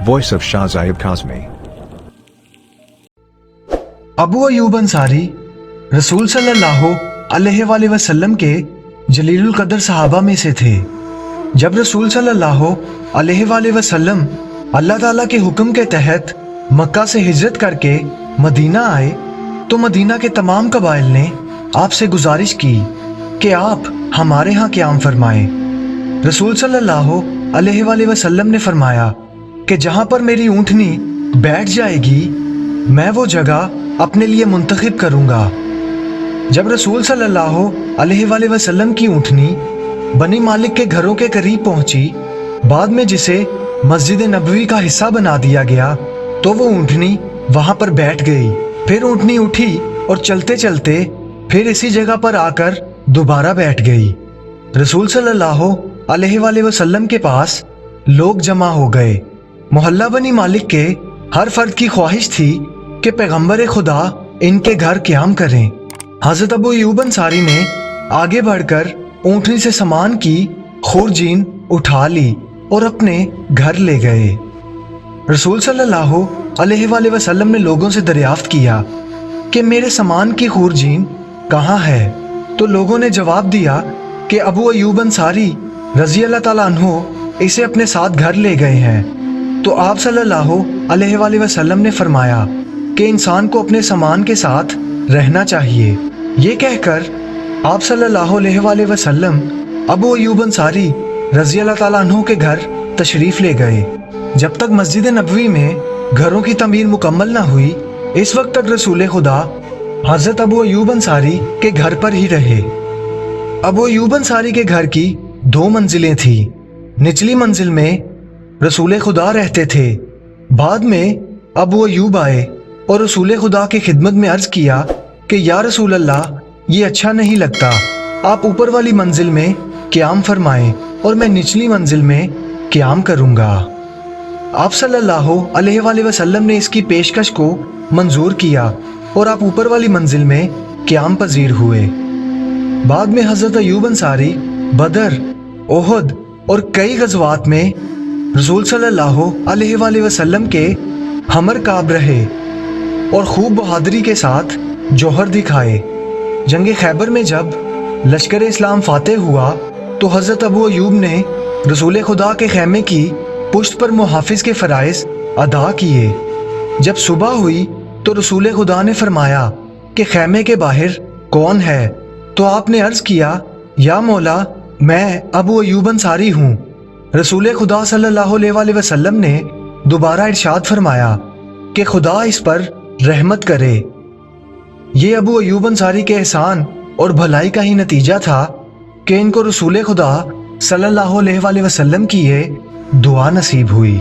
voice of Hazrat Ayub Ansari. Abu Ayub Ansari रसूल सल्लल्लाहु अलैहि वसल्लम के जलीलुल कदर सहाबा में से थे। जब रसूल सल्लल्लाहु अलैहि वसल्लम अल्लाह ताला के हुक्म के तहत मक्का से हिजरत करके मदीना आए तो मदीना के तमाम कबाइल ने आपसे गुजारिश की कि आप हमारे यहाँ क़याम फरमाएं। रसूल सल्लल्लाहु अलैहि वसल्लम ने फरमाया कि जहाँ पर मेरी ऊँटनी बैठ जाएगी मैं वो जगह अपने लिए मुंतखब करूँगा। जब रसूल सल्लल्लाहु अलैहि वसल्लम की ऊँटनी बनी मालिक के घरों के करीब पहुंची, बाद में जिसे मस्जिद नबवी का हिस्सा बना दिया गया, तो वो ऊँटनी वहां पर बैठ गई। फिर ऊँटनी उठी और चलते चलते फिर इसी जगह पर आकर दोबारा बैठ गई। रसूल सल्लल्लाहु अलैहि वसल्लम के पास लोग जमा हो गए। मोहल्ला बनी मालिक के हर फर्द की ख्वाहिश थी कि पैगंबर खुदा इनके घर क़याम करें। हजरत अबू अयूब अंसारी ने आगे बढ़कर ऊँटनी से सामान की खुरजीन उठा ली और अपने घर ले गए। रसूल सल्लल्लाहु अलैहि वसल्लम ने लोगों से दरियाफ्त किया कि मेरे सामान की खुरजीन कहाँ है, तो लोगों ने जवाब दिया कि अबू अयूब अंसारी रज़ी अल्लाह ताला अन्हु इसे अपने साथ घर ले गए हैं। तो आप सल्लल्लाहु अलैहि वसल्लम ने फरमाया कि इंसान को अपने सामान के साथ रहना चाहिए। ये कहकर आप सल्लल्लाहु अलैहि वसल्लम अबू अयूब अंसारी रज़ी अल्लाह ताला अन्हु के घर तशरीफ़ ले गए। जब तक मस्जिद नबवी में घरों की तमीर मुकम्मल ना हुई, इस वक्त तक रसूल खुदा हज़रत अबू अयूब अंसारी के घर पर ही रहे। अबू अयूब अंसारी के घर की 2 मंजिलें थी। निचली मंजिल में रसूल खुदा रहते थे। बाद में अबू अयूब आए और रसूल खुदा की खिदमत में अर्ज़ किया कि या रसूल अल्लाह, ये अच्छा नहीं लगता, आप ऊपर वाली मंजिल में क़याम फरमाएं और मैं निचली मंजिल में क़याम करूँगा। आप सल्लल्लाहु अलैहि वसल्लम ने इसकी पेशकश को मंजूर किया और आप ऊपर वाली मंजिल में क़याम पजीर हुए। बाद में हज़रत अयूब अंसारी बदर, ओहद और कई गज़वात में रसूल सल्लल्लाहु अलैहि वसल्लम के हमर काब रहे और खूब बहादुरी के साथ जौहर दिखाए। जंग खैबर में जब लश्कर इस्लाम फातेह हुआ तो हज़रत अबू अयूब ने रसूल खुदा के खैमे की पुश्त पर मुहाफिज के फ़राइज़ अदा किए। जब सुबह हुई तो रसूल खुदा ने फरमाया कि खैमे के बाहर कौन है, तो आपने अर्ज़ किया या मौला, मैं अबू अयूब अंसारी हूँ। रसूल खुदा सल्लल्लाहु अलैहि वसल्लम ने दोबारा इरशाद फरमाया कि खुदा इस पर रहमत करे। ये अबू अयूब अंसारी के एहसान और भलाई का ही नतीजा था कि इनको रसूल खुदा सल्लल्लाहु अलैहि वसल्लम की ये दुआ नसीब हुई।